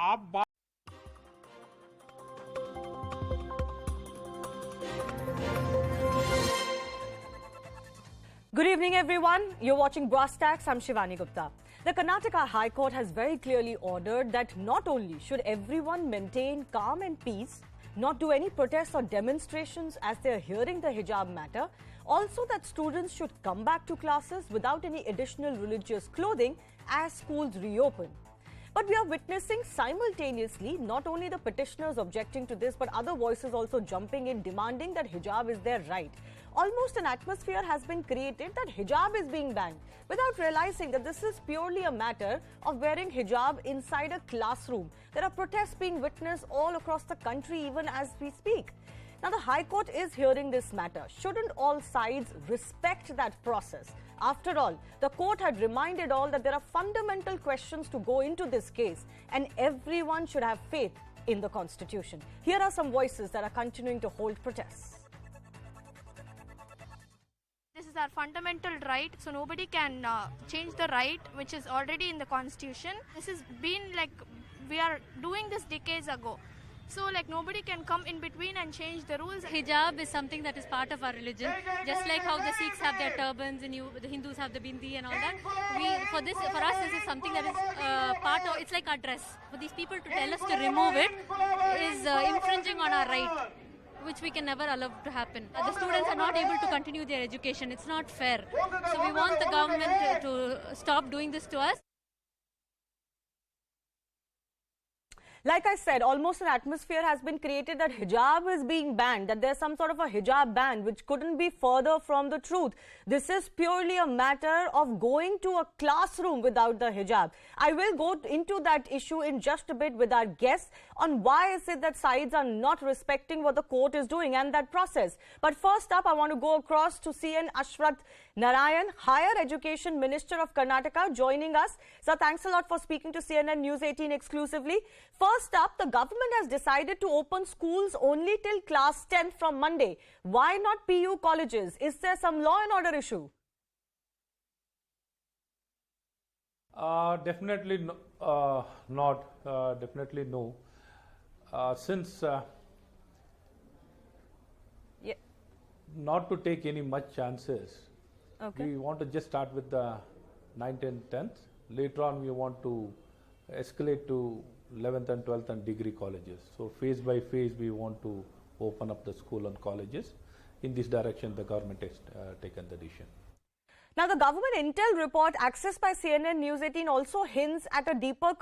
आप बात Good evening, everyone. You're watching Brass Tacks. I'm Shivani Gupta. The Karnataka High Court has very clearly ordered that not only should everyone maintain calm and peace, not do any protests or demonstrations as they're hearing the hijab matter, also that students should come back to classes without any additional religious clothing as schools reopen. But we are witnessing simultaneously not only the petitioners objecting to this, but other voices also jumping in, demanding that hijab is their right. Almost an atmosphere has been created that hijab is being banned, without realizing that this is purely a matter of wearing hijab inside a classroom. There are protests being witnessed all across the country even as we speak. Now, the High Court is hearing this matter. Shouldn't all sides respect that process? After all, the court had reminded all that there are fundamental questions to go into this case, and everyone should have faith in the Constitution. Here are some voices that are continuing to hold protests. This is our fundamental right, so nobody can change the right which is already in the Constitution. This has been like we are doing this decades ago. So like nobody can come in between and change the rules. Hijab is something that is part of our religion, just like how the Sikhs have their turbans and the Hindus have the bindi and all that. For us, this is something that is part of. It's like our dress. For these people to tell us to remove it is infringing on our right, which we can never allow to happen. The students are not able to continue their education. It's not fair. So we want the government to stop doing this to us. Like I said, almost an atmosphere has been created that hijab is being banned, that there's some sort of a hijab ban, which couldn't be further from the truth. This is purely a matter of going to a classroom without the hijab. I will go into that issue in just a bit with our guests on why is it that sides are not respecting what the court is doing and that process. But first up, I want to go across to CN Ashwath Narayan, Higher Education Minister of Karnataka, joining us. Sir, thanks a lot for speaking to CNN News 18 exclusively. First up, the government has decided to open schools only till class 10 from Monday. Why not PU colleges? Is there some law and order issue? Definitely not. Definitely no. Since not to take any much chances, we want to just start with the 9th and 10th. Later on, we want to escalate to 11th and 12th and degree colleges. So phase by phase, we want to open up the school and colleges. In this direction, the government has taken the decision. Now, the government intel report accessed by CNN News 18 also hints at a deeper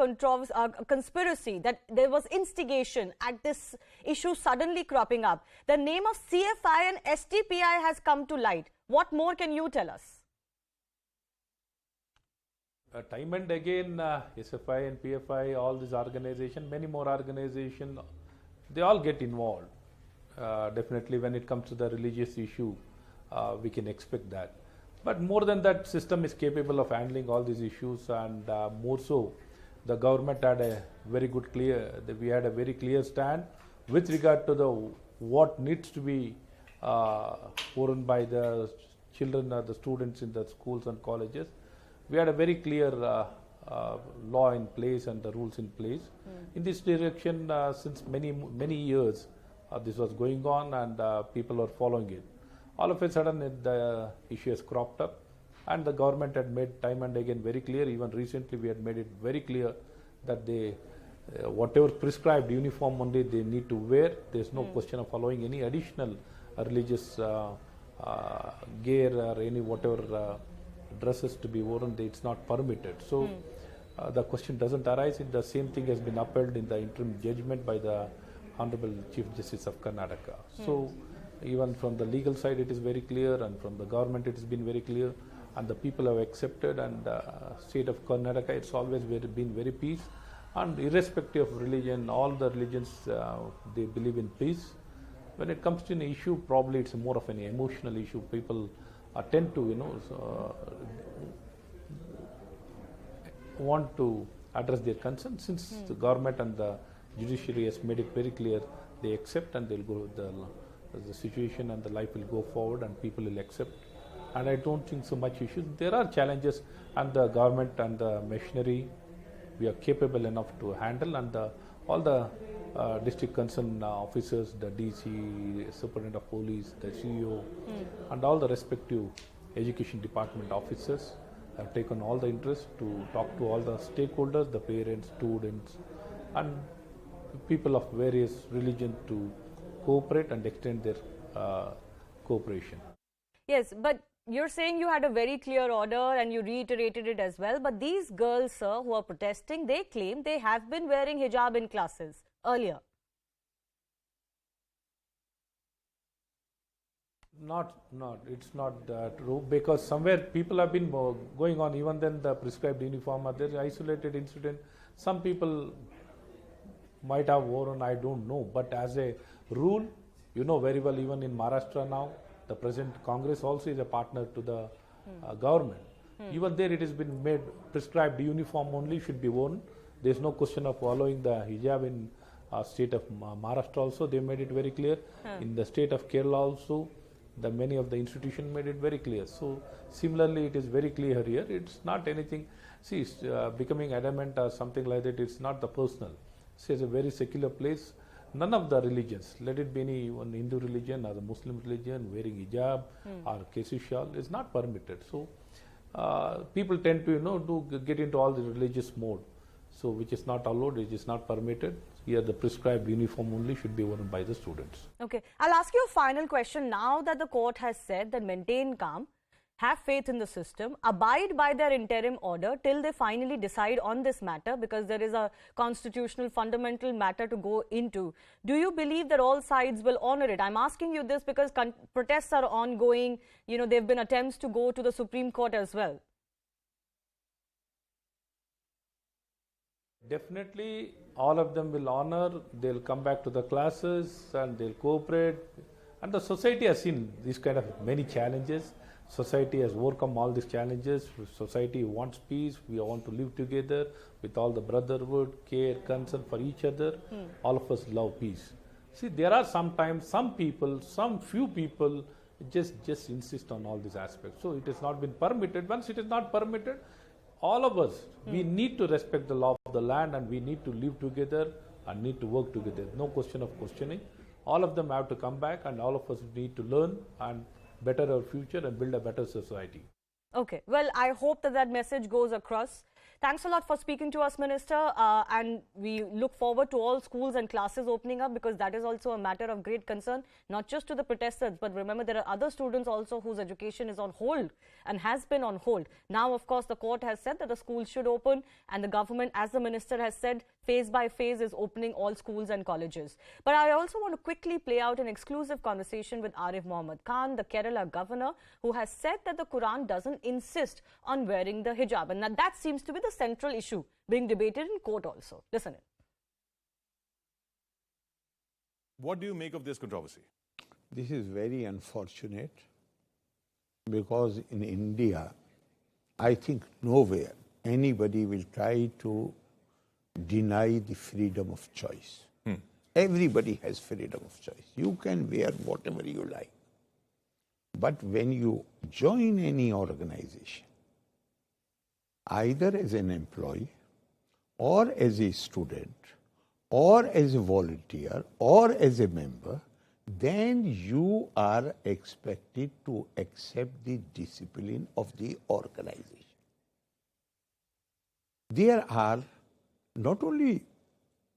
conspiracy, that there was instigation at this issue suddenly cropping up. The name of CFI and STPI has come to light. What more can you tell us? Time and again, SFI and PFI, all these organizations, many more organizations, they all get involved. Definitely when it comes to the religious issue, we can expect that. But more than that, system is capable of handling all these issues, and more so, the government had a very good we had a very clear stand with regard to the what needs to be worn by the children or the students in the schools and colleges. We had a very clear law in place and the rules in place. In this direction, since many years, this was going on, and people are following it. All of a sudden, the issue has cropped up, and the government had made time and again very clear. Even recently, we had made it very clear that they, whatever prescribed uniform only they need to wear. There's no question of allowing any additional religious gear or any whatever dresses to be worn. It's not permitted. So the question doesn't arise. The same thing has been upheld in the interim judgment by the Honorable Chief Justice of Karnataka. So even from the legal side, it is very clear, and from the government, it has been very clear, and the people have accepted. And state of Karnataka, it's always been very peace, and irrespective of religion, all the religions they believe in peace. When it comes to an issue, probably it's more of an emotional issue. People tend to, want to address their concerns. Since the government and the judiciary has made it very clear, they accept, and they'll go with the situation, and the life will go forward, and people will accept. And I don't think so much issues. There are challenges, and the government and the machinery we are capable enough to handle, and all the district concerned officers, the DC, Superintendent of Police, the CEO, and all the respective education department officers have taken all the interest to talk to all the stakeholders, the parents, students, and people of various religions to cooperate and extend their cooperation. Yes, but you're saying you had a very clear order and you reiterated it as well. But these girls, sir, who are protesting, they claim they have been wearing hijab in classes earlier. It's not true, because somewhere people have been going on even then the prescribed uniform. There's isolated incident. Some people might have worn, I don't know, but as a rule, you know very well, even in Maharashtra now, the present Congress also is a partner to the government. Even there it has been made prescribed uniform only should be worn. There's no question of following the hijab in state of Maharashtra also. They made it very clear. In the state of Kerala also, many of the institutions made it very clear. So similarly, it is very clear here. It's not anything. See, becoming adamant or something like that, it's not the personal. See, it's a very secular place. None of the religions, let it be any one Hindu religion or the Muslim religion, wearing hijab or kesi shawl is not permitted. So people tend to, to get into all the religious mode. So which is not allowed, which is not permitted. Here the prescribed uniform only should be worn by the students. Okay. I'll ask you a final question. Now that the court has said that maintain calm, have faith in the system, abide by their interim order till they finally decide on this matter, because there is a constitutional fundamental matter to go into. Do you believe that all sides will honor it? I'm asking you this because protests are ongoing. You know, there have been attempts to go to the Supreme Court as well. Definitely, all of them will honor. They'll come back to the classes and they'll cooperate. And the society has seen these kind of many challenges. Society has overcome all these challenges. Society wants peace. We want to live together with all the brotherhood, care, concern for each other. All of us love peace. See, there are sometimes some people, some few people just insist on all these aspects. So it has not been permitted. Once it is not permitted, all of us, we need to respect the law of the land, and we need to live together and need to work together. No question of questioning. All of them have to come back, and all of us need to learn and better our future and build a better society. Okay. Well, I hope that message goes across. Thanks a lot for speaking to us, Minister. And we look forward to all schools and classes opening up, because that is also a matter of great concern, not just to the protesters, but remember there are other students also whose education is on hold and has been on hold. Now, of course, the court has said that the schools should open, and the government, as the minister has said, phase by phase is opening all schools and colleges. But I also want to quickly play out an exclusive conversation with Arif Mohammed Khan, the Kerala governor, who has said that the Quran doesn't insist on wearing the hijab. And that seems to be the central issue being debated in court also. Listen in. What do you make of this controversy? This is very unfortunate, because in India, I think nowhere anybody will try to deny the freedom of choice. Everybody has freedom of choice. You can wear whatever you like. But when you join any organization, either as an employee or as a student or as a volunteer or as a member, then you are expected to accept the discipline of the organization. There are not only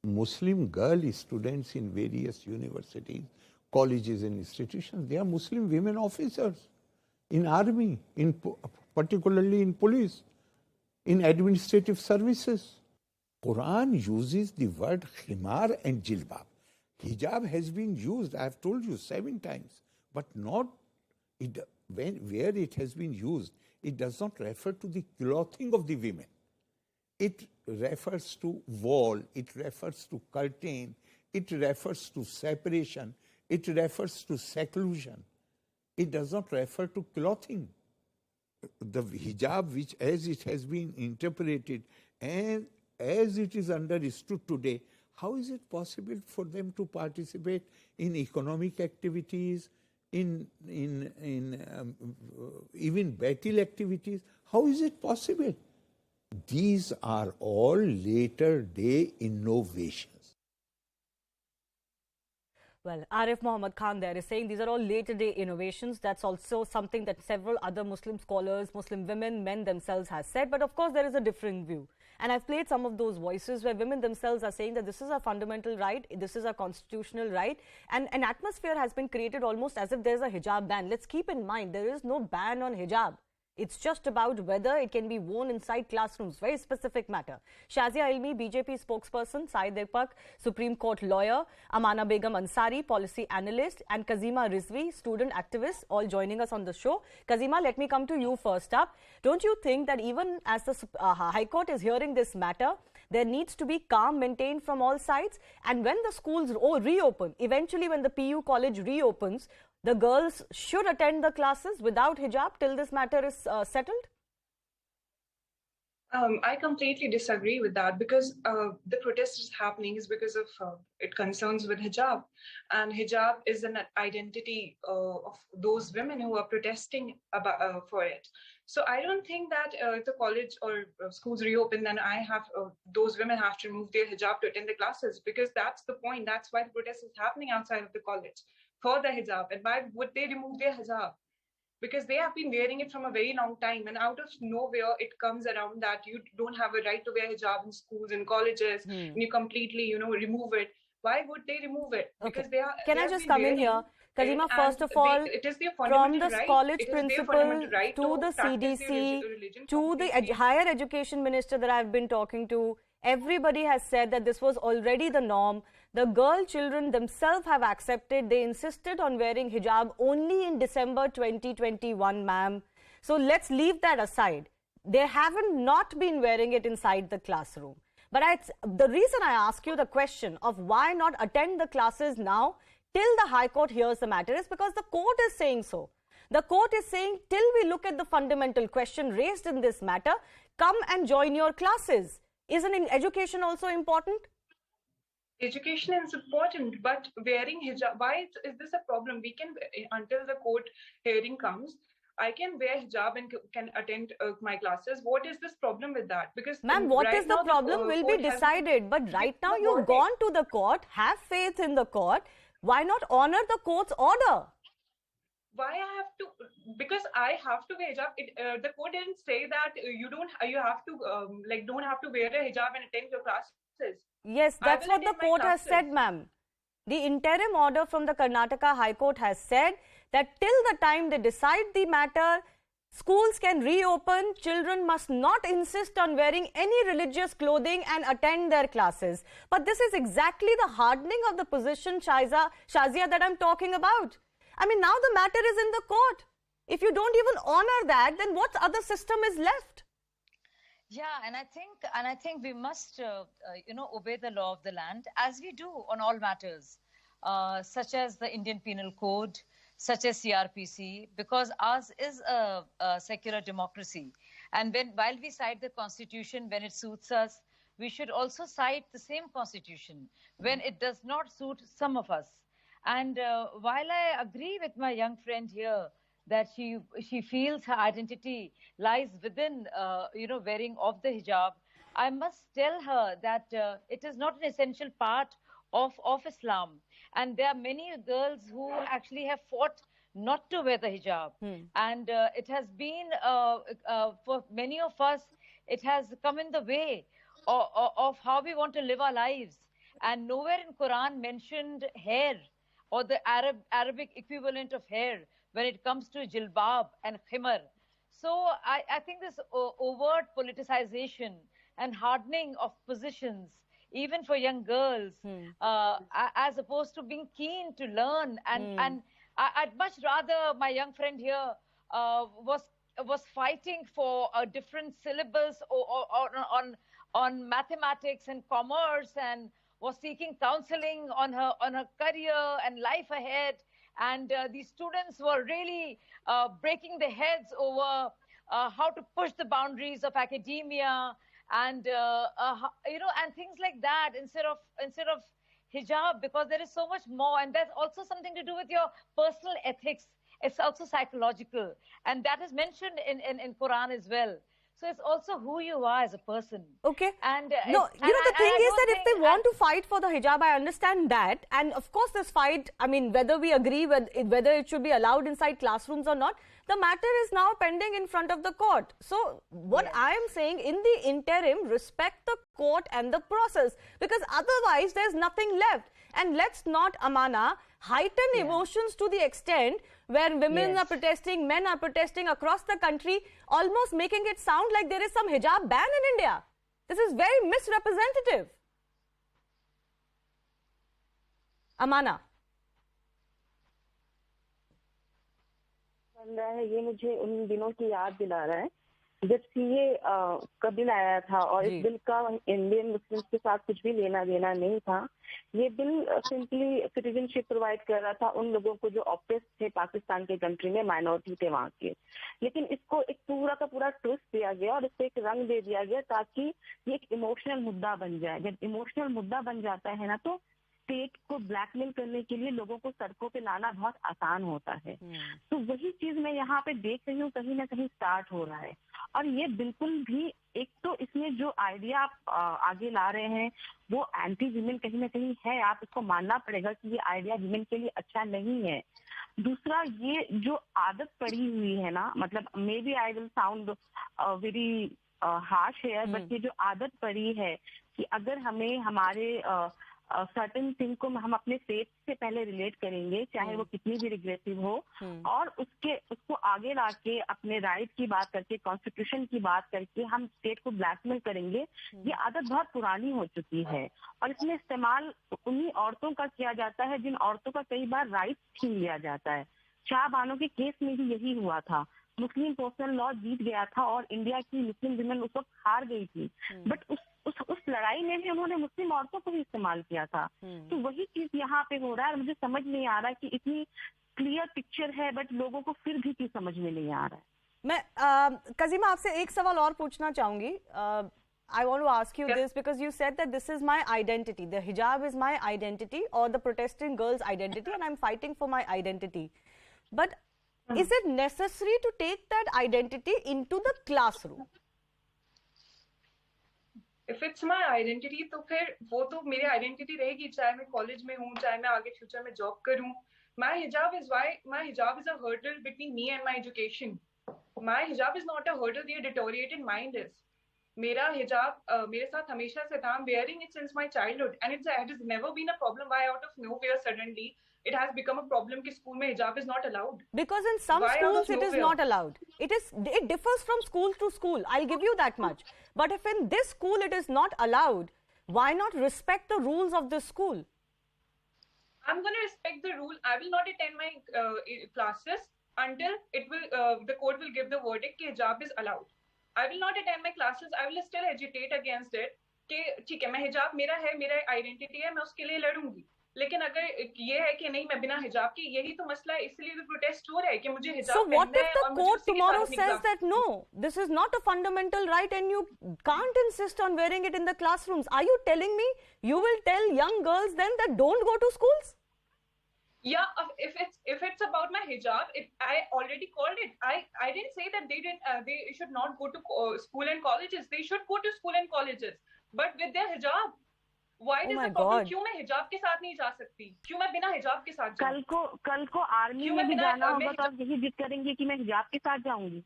Muslim girl students in various universities, colleges and institutions, there are Muslim women officers in army, particularly in police, in administrative services. Quran uses the word khimar and jilbab. Hijab has been used, I have told you 7 times, but not where it has been used, it does not refer to the clothing of the women. It refers to wall, it refers to curtain, it refers to separation, it refers to seclusion. It does not refer to clothing. The hijab, which as it has been interpreted and as it is understood today, how is it possible for them to participate in economic activities, in even battle activities? How is it possible? These are all later day innovations. Well, Arif Muhammad Khan there is saying these are all later day innovations. That's also something that several other Muslim scholars, Muslim women, men themselves has said. But of course, there is a differing view. And I've played some of those voices where women themselves are saying that this is a fundamental right, this is a constitutional right. And an atmosphere has been created almost as if there's a hijab ban. Let's keep in mind, there is no ban on hijab. It's just about whether it can be worn inside classrooms. Very specific matter. Shazia Ilmi, BJP spokesperson, Saeed Deepak, Supreme Court lawyer, Amana Begum Ansari, policy analyst, and Kazima Rizvi, student activist, all joining us on the show. Kazima, let me come to you first up. Don't you think that even as the High Court is hearing this matter, there needs to be calm maintained from all sides? And when the schools reopen, eventually when the PU college reopens, the girls should attend the classes without hijab till this matter is settled? I completely disagree with that, because the protest is happening is because of it concerns with hijab, and hijab is an identity of those women who are protesting about, for it. So I don't think that if the college or schools reopen, then those women have to remove their hijab to attend the classes, because that's the point. That's why the protest is happening outside of the college, for the hijab. And why would they remove their hijab? Because they have been wearing it from a very long time, and out of nowhere it comes around that you don't have a right to wear hijab in schools and colleges, and you completely, remove it. Why would they remove it? Because they are. Can I just come in here? Kazima, first of all, it is their from the right. college principal right to the CDC, to the higher education minister that I've been talking to, everybody has said that this was already the norm. The girl children themselves have accepted. They insisted on wearing hijab only in December 2021, ma'am. So let's leave that aside. They haven't not been wearing it inside the classroom. But the reason I ask you the question of why not attend the classes now till the High Court hears the matter is because the court is saying so. The court is saying, till we look at the fundamental question raised in this matter, come and join your classes. Isn't education also important? Education is important, but wearing hijab, why is this a problem? We can, until the court hearing comes, I can wear hijab and can attend my classes. What is this problem with that? Because ma'am, what is the problem will be decided. But right now you've gone to the court, have faith in the court. Why not honor the court's order? Why I have to? Because I have to wear hijab. The court didn't say that you don't have to wear a hijab and attend your classes. Yes, that's what the court has said, ma'am. The interim order from the Karnataka High Court has said that till the time they decide the matter, schools can reopen, children must not insist on wearing any religious clothing and attend their classes. But this is exactly the hardening of the position, Shazia, that I'm talking about. I mean, now the matter is in the court. If you don't even honor that, then what other system is left? Yeah, and I think we must, obey the law of the land, as we do on all matters, such as the Indian Penal Code, such as CRPC, because ours is a secular democracy. And while we cite the Constitution when it suits us, we should also cite the same Constitution when it does not suit some of us. And while I agree with my young friend here that she feels her identity lies within, wearing of the hijab, I must tell her that it is not an essential part of Islam. And there are many girls who actually have fought not to wear the hijab. And it has been, for many of us, it has come in the way of how we want to live our lives. And nowhere in Quran mentioned hair or the Arabic equivalent of hair when it comes to jilbab and khimar. So I think this overt politicization and hardening of positions, even for young girls, as opposed to being keen to learn. And I'd much rather my young friend here was fighting for a different syllabus on mathematics and commerce, and was seeking counseling on her career and life ahead. And these students were really breaking their heads over how to push the boundaries of academia and and things like that instead of hijab, because there is so much more, and there's also something to do with your personal ethics. It's also psychological, and that is mentioned in Quran as well. So it's also who you are as a person. Okay. And no, the thing is that if they want to fight for the hijab, I understand that. And of course, this fight, I mean, whether we agree whether it should be allowed inside classrooms or not, the matter is now pending in front of the court. So what I am saying, in the interim, respect the court and the process, because otherwise there's nothing left. And let's not, Amana, heighten emotions to the extent where women are protesting, men are protesting across the country, almost making it sound like there is some hijab ban in India. This is very misrepresentative. Amana. ये मुझे उन दिनों की याद दिला रहा है जब सीए का बिल आया था और इस बिल का इंडियन मुस्लिम्स के साथ कुछ भी लेना देना नहीं था। ये बिल सिंपली सिटीजनशिप प्रोवाइड कर रहा था उन लोगों को जो ऑप्रेस थे पाकिस्तान के कंट्री में, माइनॉरिटी थे वहाँ के। लेकिन इसको एक पूरा का पूरा ट्विस्ट दिया गया और इसको एक रंग दे दिया गया ताकि ये एक इमोशनल मुद्दा बन जाए। जब इमोशनल मुद्दा बन जाता है ना, तो स्टेट को ब्लैकमेल करने के लिए लोगों को सड़कों पे लाना बहुत आसान होता है। तो वही चीज मैं यहाँ पे देख रही हूँ, कहीं ना कहीं स्टार्ट हो रहा है। और ये बिल्कुल भी, एक तो इसमें जो आइडिया आप आगे ला रहे हैं वो एंटी विमेन कहीं ना कहीं है, आप इसको मानना पड़ेगा कि ये आइडिया विमेन के लिए अच्छा नहीं है। दूसरा, ये जो आदत पड़ी हुई है ना, मतलब may be I will sound very harsh है, बट ये जो आदत पड़ी है कि अगर हमें हमारे सर्टेन थिंग को हम अपने फेथ से पहले रिलेट करेंगे, चाहे वो कितनी भी रिग्रेसिव हो, और उसको आगे लाके अपने राइट की बात करके, कॉन्स्टिट्यूशन की बात करके हम स्टेट को ब्लैकमेल करेंगे, ये आदत बहुत पुरानी हो चुकी है। और इसमें इस्तेमाल उन्हीं औरतों का किया जाता है जिन औरतों का कई बार राइट छीन लिया जाता है। शाह बानो के केस में भी यही हुआ था। मुस्लिम पर्सनल लॉ जीत गया था और इंडिया की मुस्लिम विमेन उस वक्त हार गई थी, बट उस लड़ाई में भी उन्होंने मुस्लिम औरतों को भी इस्तेमाल किया था। तो वही चीज यहाँ पे हो रहा है। मुझे समझ नहीं आ रहा कि इतनी क्लियर पिक्चर है बट लोगों को फिर भी क्यों समझ में नहीं आ रहा है। मैं कजीमा आपसे एक सवाल और पूछना चाहूंगी। I want to ask you this because you said that this is my identity. The hijab is my identity or the protesting girl's identity and I'm fighting for my identity. But is it necessary to take that identity into the classroom? If it's my identity, तो फिर वो तो मेरी identity रहेगी, चाहे मैं college में हूँ, चाहे मैं आगे फ्यूचर में जॉब करूँ। My hijab is a hurdle between me and my education. My hijab is not a hurdle the deteriorated mind is. मेरा हिजाब मेरे साथ हमेशा से था. I'm wearing it since my childhood and it has never been a problem. Why out of nowhere suddenly it has become a problem कि school में hijab is not allowed? Because in some schools it is not allowed. It differs from school to school. I'll give you that much. But if in this school it is not allowed, why not respect the rules of this school? I'm going to respect the rule. I will not attend my classes until the court will give the verdict कि hijab is allowed. I will not attend my classes. I will still agitate against it. कि ठीक है, मैं हिजाब मेरा है, मेरा identity है, मैं उसके लिए लड़ूंगी. लेकिन अगर ये है कि नहीं मैं बिना हिजाब के, यही तो मसला है, इसलिए तो प्रोटेस्ट हो रहा है कि मुझे हिजाब पहनना है. So what if the court tomorrow says that no, this is not a fundamental right and you can't insist on wearing it in the classrooms? Are you telling me you will tell young girls then that don't go to schools? Yeah, if it's about my hijab, I already called it. I didn't say that they should not go to school and colleges. They should go to school and colleges, but with their hijab. Why is the problem? क्यों मैं हिजाब के साथ नहीं जा सकती? क्यों मैं बिना हिजाब के साथ जाऊँ? कल को आर्मी में भी जाना होगा तो आप यही जिद करेंगे कि मैं हिजाब के साथ जाऊंगी.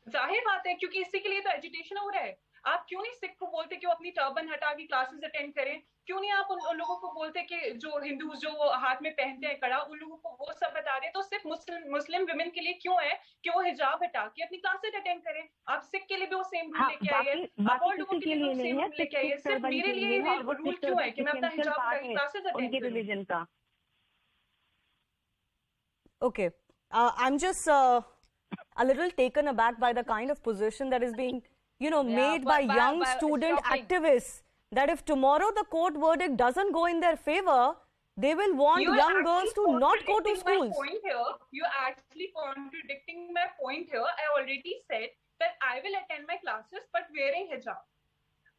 जाहिर बात है, क्योंकि इसी के लिए तो एजुकेशन हो रहा है. आप क्यों नहीं सिख को बोलते कि वो अपनी टर्बन हटा के क्लासेस अटेंड करें? क्यों नहीं आप उन लोगों को बोलते कि जो हिंदू जो हाथ में पहनते हैं कड़ा, उन लोगों को वो सब बता रहे? तो सिर्फ मुस्लिम विमेन के लिए क्यों है कि वो हिजाब हटा के अपनी क्लासेस अटेंड करें? आप सिख के लिए भी वो सेम रूल लेके आइए, आप और लोगों के लिए भी सेम रूल लेके आइए. सिर्फ मेरे लिए रूल क्यों है कि मैं अपना हिजाब हटा के क्लासेस अटेंड करूं? रिलीजन का. Okay, I'm just a little taken aback by the kind of position that is being made by young student activists, that if tomorrow the court verdict doesn't go in their favor, they will want young girls to not go to schools. You're actually contradicting my point here. I already said that I will attend my classes but wearing hijab.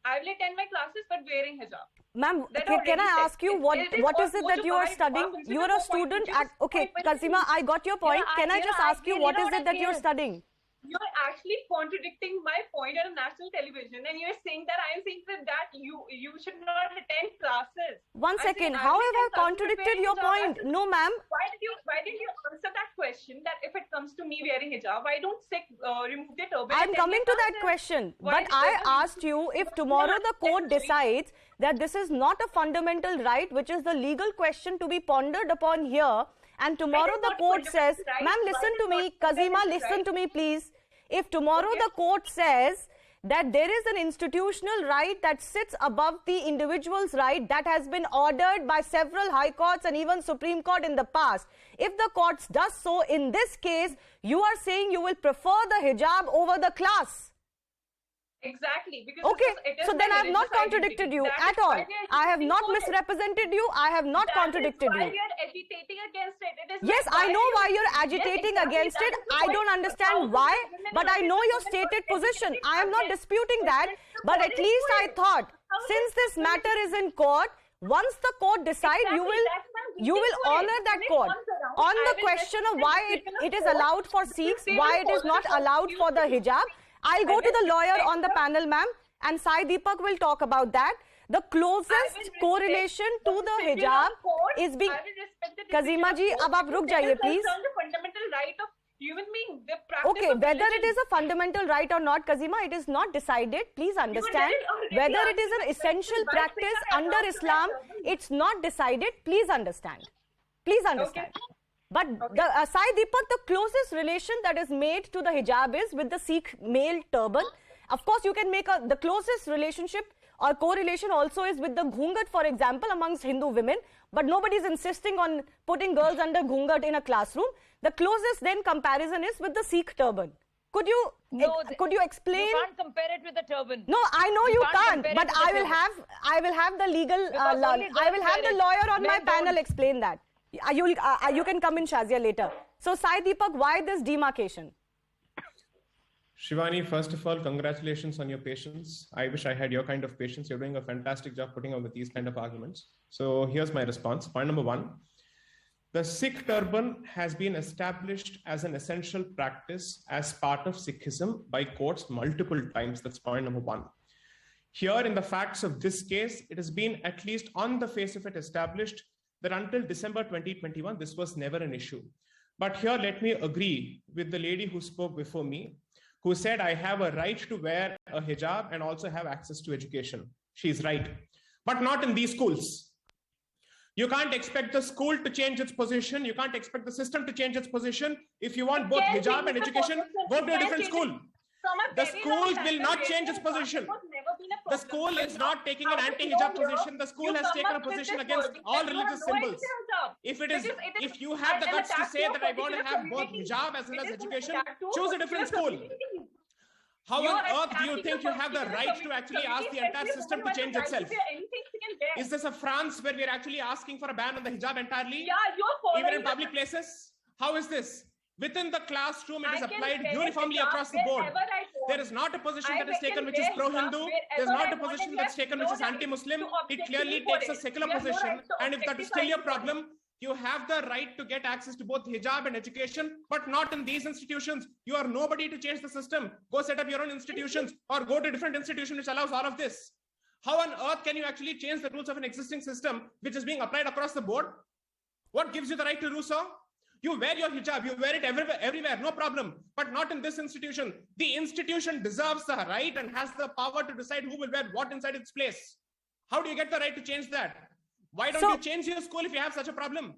I will attend my classes but wearing hijab. Ma'am, can I ask you what is it that you are studying? You are a student. Okay, Kazima, I got your point. Can I just ask you what is it that you're studying? you're actually contradicting my point on national television, and you're saying that I am saying that you should not attend classes. One second. How have I contradicted your point? No, ma'am. Why did you answer that question? That if it comes to me wearing hijab, why don't Sikh remove their turban? I'm coming to that question. But I asked you if tomorrow the court decides that this is not a fundamental right, which is the legal question to be pondered upon here. And tomorrow the court says, ma'am, listen to me, Kazima, listen to me, please. If tomorrow the court says that there is an institutional right that sits above the individual's right that has been ordered by several high courts and even Supreme Court in the past, if the courts does so in this case, you are saying you will prefer the hijab over the class. Exactly. Because okay, so then I have not contradicted you at all. I have not misrepresented you. I have not contradicted you. Why you're agitating against it. Yes, I know why you're agitating against it. I don't understand why, but I know your stated position. I am not disputing that, but at least I thought, since this matter is in court, once the court decides, you will honor that court. On the question of why it is allowed for Sikhs, why it is not allowed for the hijab, I'll go to the lawyer on the panel, ma'am, and Sai Deepak will talk about that. The closest correlation to the hijab is being... Kazima ji, ab aap ruk jaiye, please. The fundamental right of human being, the practice okay, whether it is a fundamental right or not, Kazima, it is not decided. Please understand. Whether it is an essential practice under Islam, it's not decided. Please understand. Please understand. Okay. But Sai Deepak, the closest relation that is made to the hijab is with the Sikh male turban. Of course, you can make the closest relationship or correlation also is with the ghungat, for example, amongst Hindu women. But nobody is insisting on putting girls under ghungat in a classroom. The closest then comparison is with the Sikh turban. Could you explain? You can't compare it with the turban. No, I know you can't. But I will have the legal. I will have the lawyer on my panel explain that. You can come in, Shazia, later. So, Sai Deepak, why this demarcation? Shivani, first of all, congratulations on your patience. I wish I had your kind of patience. You're doing a fantastic job putting up with these kind of arguments. So here's my response. Point number one, the Sikh turban has been established as an essential practice as part of Sikhism by courts multiple times. That's point number one. Here in the facts of this case, it has been at least on the face of it established that until December 2021, this was never an issue. But here, let me agree with the lady who spoke before me, who said, I have a right to wear a hijab and also have access to education. She's right, but not in these schools. You can't expect the school to change its position. You can't expect the system to change its position. If you want both hijab and education, go to a different school. The school will not change its position. The school is not taking an anti-hijab position. The school has taken a position against all religious symbols. If you have the guts to say that I want to have both hijab as well as education, choose a different school. How on earth do you think you have the right to actually ask the entire system to change itself? Is this a France where we're actually asking for a ban on the hijab entirely? Even in public places? How is this? Within the classroom, it is applied uniformly across the board. There is not a position that is taken which is pro-Hindu. There is not a position that's taken which is anti-Muslim. It clearly takes a secular position. And if that is still your problem, you have the right to get access to both hijab and education, but not in these institutions. You are nobody to change the system. Go set up your own institutions or go to a different institution which allows all of this. How on earth can you actually change the rules of an existing system which is being applied across the board? What gives you the right to do so? You wear your hijab, you wear it everywhere, no problem, but not in this institution. The institution deserves the right and has the power to decide who will wear what inside its place. How do you get the right to change that? Why don't you change your school if you have such a problem?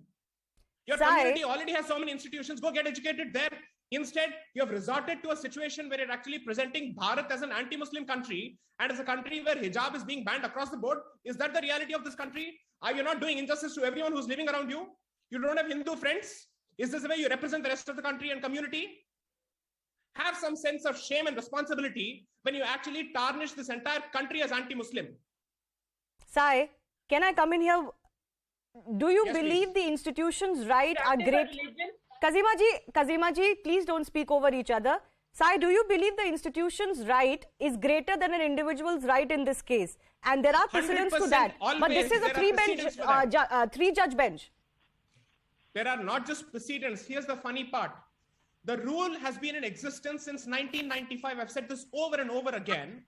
Your community already has so many institutions. Go get educated there. Instead, you have resorted to a situation where you're actually presenting Bharat as an anti-Muslim country and as a country where hijab is being banned across the board. Is that the reality of this country? Are you not doing injustice to everyone who's living around you? You don't have Hindu friends? Is this the way you represent the rest of the country and community? Have some sense of shame and responsibility when you actually tarnish this entire country as anti-Muslim. Sai, can I come in here? Do you believe the institution's right are great? Kazima ji, please don't speak over each other. Sai, do you believe the institution's right is greater than an individual's right in this case? And there are precedents to that. But this is a three-judge bench. There are not just precedents. Here's the funny part. The rule has been in existence since 1995. I've said this over and over again.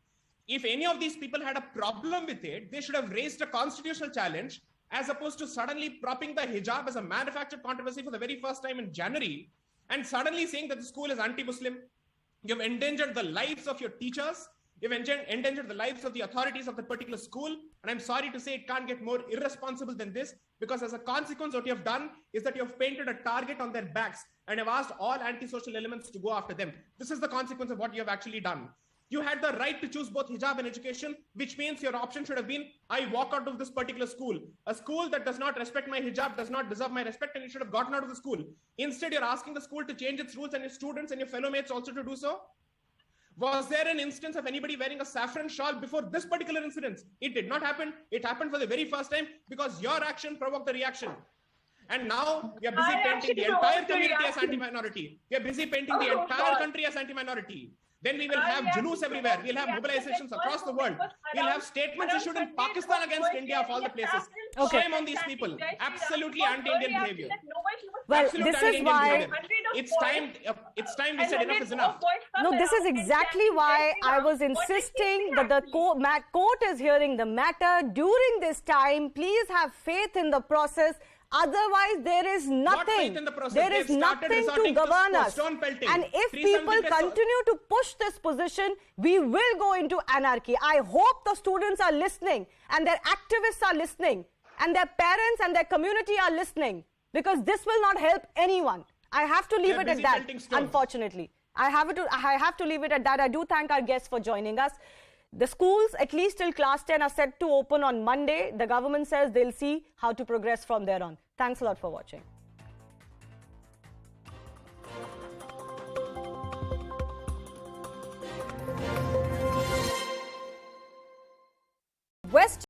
If any of these people had a problem with it, they should have raised a constitutional challenge as opposed to suddenly propping the hijab as a manufactured controversy for the very first time in January and suddenly saying that the school is anti-Muslim. You've endangered the lives of your teachers. You've endangered the lives of the authorities of that particular school. And I'm sorry to say it can't get more irresponsible than this, because as a consequence, what you have done is that you have painted a target on their backs and have asked all antisocial elements to go after them. This is the consequence of what you have actually done. You had the right to choose both hijab and education, which means your option should have been, I walk out of this particular school. A school that does not respect my hijab does not deserve my respect, and you should have gotten out of the school. Instead, you're asking the school to change its rules and your students and your fellow mates also to do so. Was there an instance of anybody wearing a saffron shawl before this particular incident? It did not happen. It happened for the very first time because your action provoked the reaction. And now you're busy painting the entire community as anti-minority. You're busy painting the entire country as anti-minority. Then we will have julus everywhere. We'll have mobilizations across the world. We'll have statements issued in Pakistan against India of all the places. Okay. Shame on these people. Absolutely anti-Indian behavior. Well, Absolute this is anti-Indian why... behavior. It's time we said enough is enough. No, this is exactly why I was insisting that the court is hearing the matter. During this time, please have faith in the process. Otherwise, there is nothing. There is nothing to govern us. And if people continue to push this position, we will go into anarchy. I hope the students are listening and their activists are listening and their parents and their community are listening, because this will not help anyone. I have to leave it at that, unfortunately. I have to leave it at that. I do thank our guests for joining us. The schools, at least till class 10, are set to open on Monday. The government says they'll see how to progress from there on. Thanks a lot for watching. West